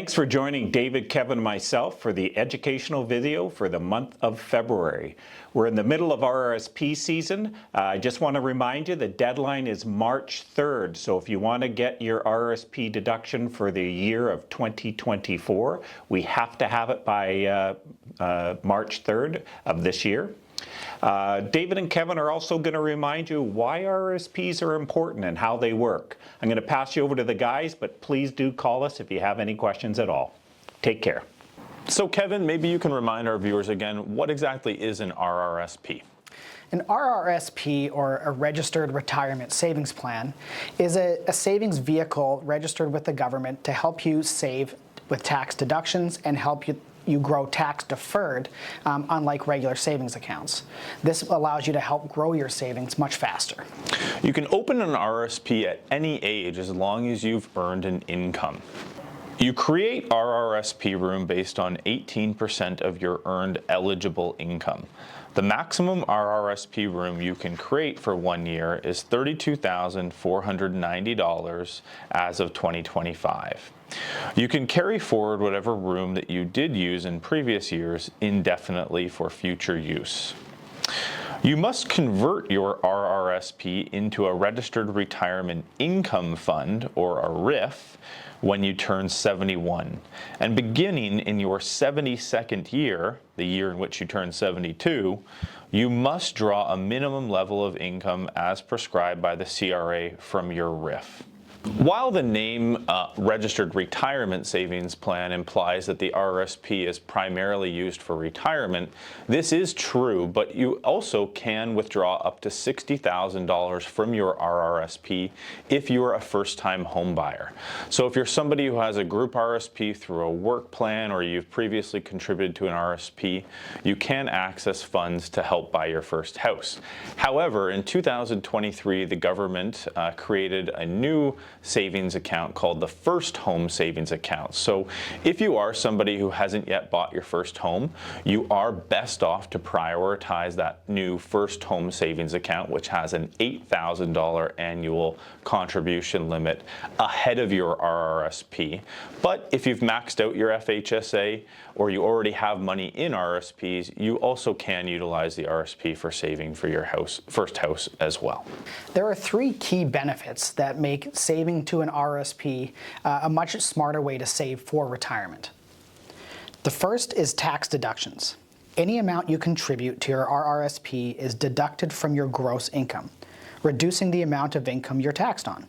Thanks for joining David, Kevin, and myself for the educational video for the month of February. We're in the middle of RRSP season. I just want to remind you the deadline is March 3rd. So if you want to get your RRSP deduction for the year of 2024, we have to have it by March 3rd of this year. David and Kevin are also going to remind you why RRSPs are important and how they work. I'm going to pass you over to the guys, but please do call us if you have any questions at all. Take care. So Kevin, maybe you can remind our viewers again, what exactly is an RRSP? An RRSP, or a Registered Retirement Savings Plan, is a savings vehicle registered with the government to help you save with tax deductions and help you grow tax deferred, unlike regular savings accounts. This allows you to help grow your savings much faster. You can open an RRSP at any age as long as you've earned an income. You create RRSP room based on 18% of your earned eligible income. The maximum RRSP room you can create for 1 year is $32,490 as of 2025. You can carry forward whatever room that you did use in previous years indefinitely for future use. You must convert your RRSP into a Registered Retirement Income Fund, or a RRIF, when you turn 71. And beginning in your 72nd year, the year in which you turn 72, you must draw a minimum level of income as prescribed by the CRA from your RRIF. While the name Registered Retirement Savings Plan implies that the RRSP is primarily used for retirement, this is true, but you also can withdraw up to $60,000 from your RRSP if you're a first-time home buyer. So if you're somebody who has a group RRSP through a work plan, or you've previously contributed to an RRSP, you can access funds to help buy your first house. However, in 2023, the government created a new savings account called the First Home Savings Account. So if you are somebody who hasn't yet bought your first home, you are best off to prioritize that new First Home Savings Account, which has an $8,000 annual contribution limit, ahead of your RRSP. But if you've maxed out your FHSA, or you already have money in RRSPs, you also can utilize the RRSP for saving for your first house as well. There are three key benefits that make saving to an RRSP a much smarter way to save for retirement. The first is tax deductions. Any amount you contribute to your RRSP is deducted from your gross income, reducing the amount of income you're taxed on.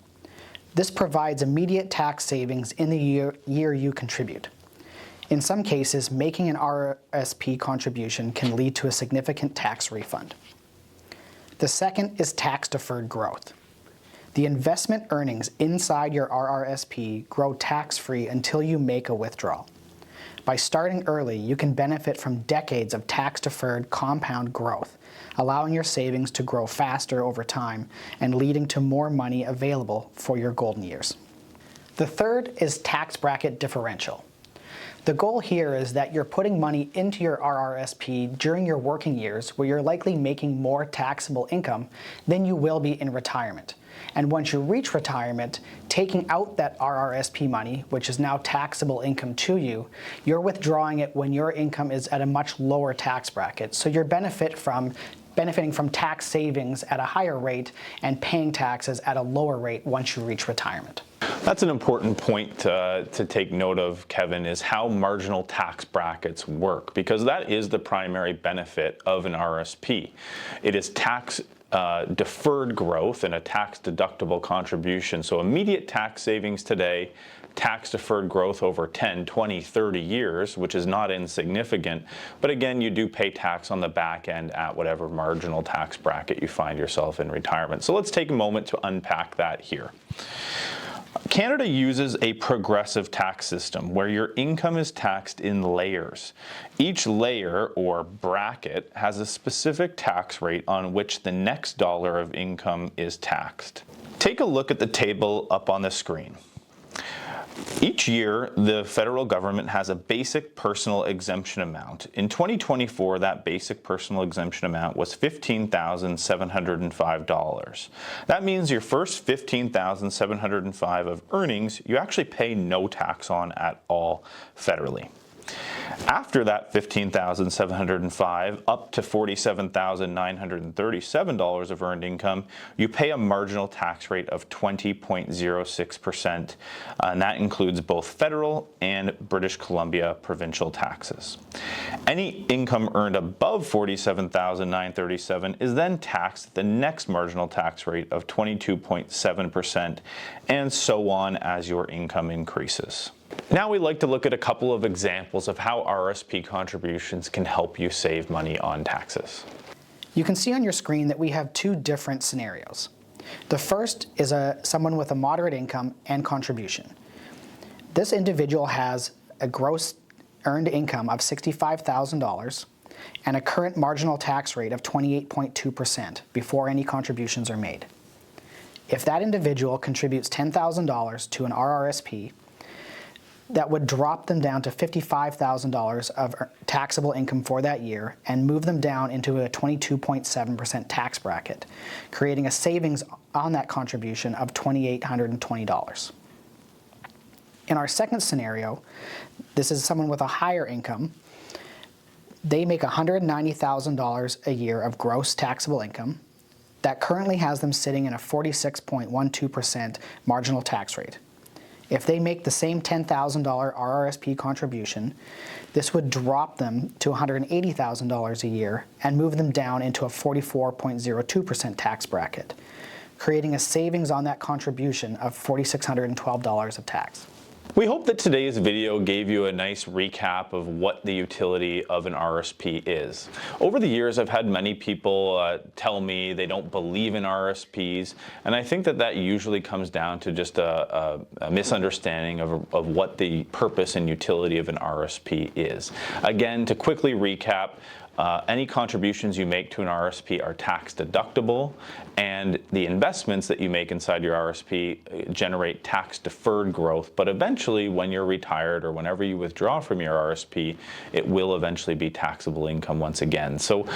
This provides immediate tax savings in the year you contribute. In some cases, making an RRSP contribution can lead to a significant tax refund. The second is tax-deferred growth. The investment earnings inside your RRSP grow tax-free until you make a withdrawal. By starting early, you can benefit from decades of tax-deferred compound growth, allowing your savings to grow faster over time and leading to more money available for your golden years. The third is tax bracket differential. The goal here is that you're putting money into your RRSP during your working years, where you're likely making more taxable income than you will be in retirement. And once you reach retirement, taking out that RRSP money, which is now taxable income to you, you're withdrawing it when your income is at a much lower tax bracket. So you're benefiting from tax savings at a higher rate and paying taxes at a lower rate once you reach retirement. That's an important point to take note of, Kevin, is how marginal tax brackets work, because that is the primary benefit of an RRSP. It is tax deferred growth and a tax deductible contribution. So immediate tax savings today, tax deferred growth over 10, 20, 30 years, which is not insignificant. But again, you do pay tax on the back end at whatever marginal tax bracket you find yourself in retirement. So let's take a moment to unpack that here. Canada uses a progressive tax system where your income is taxed in layers. Each layer, or bracket, has a specific tax rate on which the next dollar of income is taxed. Take a look at the table up on the screen. Each year, the federal government has a basic personal exemption amount. In 2024, that basic personal exemption amount was $15,705. That means your first $15,705 of earnings, you actually pay no tax on at all federally. After that $15,705 up to $47,937 of earned income, you pay a marginal tax rate of 20.06%, and that includes both federal and British Columbia provincial taxes. Any income earned above $47,937 is then taxed at the next marginal tax rate of 22.7%, and so on as your income increases. Now we'd like to look at a couple of examples of how RRSP contributions can help you save money on taxes. You can see on your screen that we have two different scenarios. The first is someone with a moderate income and contribution. This individual has a gross earned income of $65,000 and a current marginal tax rate of 28.2% before any contributions are made. If that individual contributes $10,000 to an RRSP, that would drop them down to $55,000 of taxable income for that year and move them down into a 22.7% tax bracket, creating a savings on that contribution of $2,820. In our second scenario, this is someone with a higher income. They make $190,000 a year of gross taxable income. That currently has them sitting in a 46.12% marginal tax rate. If they make the same $10,000 RRSP contribution, this would drop them to $180,000 a year and move them down into a 44.02% tax bracket, creating a savings on that contribution of $4,612 of tax. We hope that today's video gave you a nice recap of what the utility of an RRSP is. Over the years, I've had many people tell me they don't believe in RRSPs, and I think that that usually comes down to just a misunderstanding of what the purpose and utility of an RRSP is. Again, to quickly recap, any contributions you make to an RRSP are tax deductible, and the investments that you make inside your RRSP generate tax deferred growth. But eventually, when you're retired or whenever you withdraw from your RRSP, it will eventually be taxable income once again. So,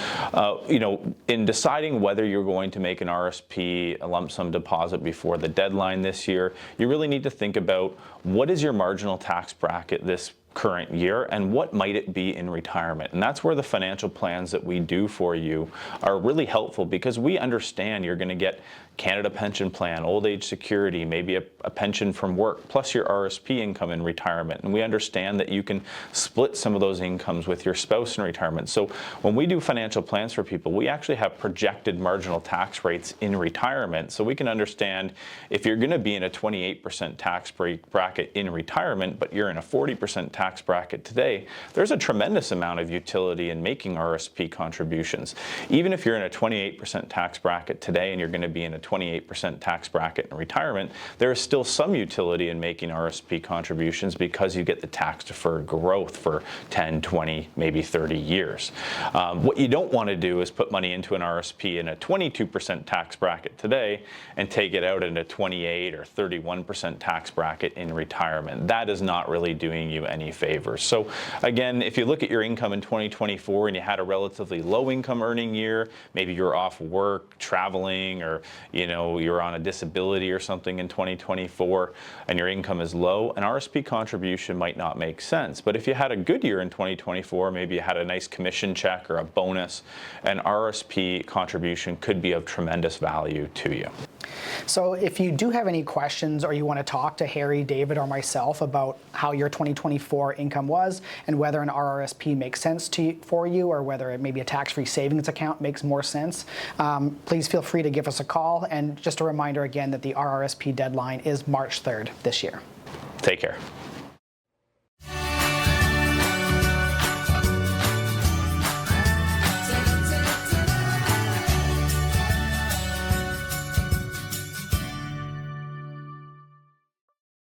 in deciding whether you're going to make an RRSP, a lump sum deposit before the deadline this year, you really need to think about what is your marginal tax bracket this current year and what might it be in retirement. And that's where the financial plans that we do for you are really helpful, because we understand you're going to get Canada Pension Plan, old age security, maybe a pension from work, plus your RRSP income in retirement. And we understand that you can split some of those incomes with your spouse in retirement. So when we do financial plans for people, we actually have projected marginal tax rates in retirement, so we can understand if you're going to be in a 28% tax bracket in retirement, but you're in a 40% tax bracket today, there's a tremendous amount of utility in making RRSP contributions. Even if you're in a 28% tax bracket today and you're going to be in a 28% tax bracket in retirement, there is still some utility in making RRSP contributions because you get the tax deferred growth for 10, 20, maybe 30 years. What you don't want to do is put money into an RRSP in a 22% tax bracket today and take it out in a 28 or 31% tax bracket in retirement. That is not really doing you any favors. So again, if you look at your income in 2024 and you had a relatively low income earning year, maybe you're off work, traveling, or you're on a disability or something in 2024 and your income is low, an RRSP contribution might not make sense. But if you had a good year in 2024, maybe you had a nice commission check or a bonus, an RRSP contribution could be of tremendous value to you. So if you do have any questions or you want to talk to Harry, David, or myself about how your 2024 income was and whether an RRSP makes sense for you, or whether it maybe a tax-free savings account makes more sense, please feel free to give us a call. And just a reminder again that the RRSP deadline is March 3rd this year. Take care.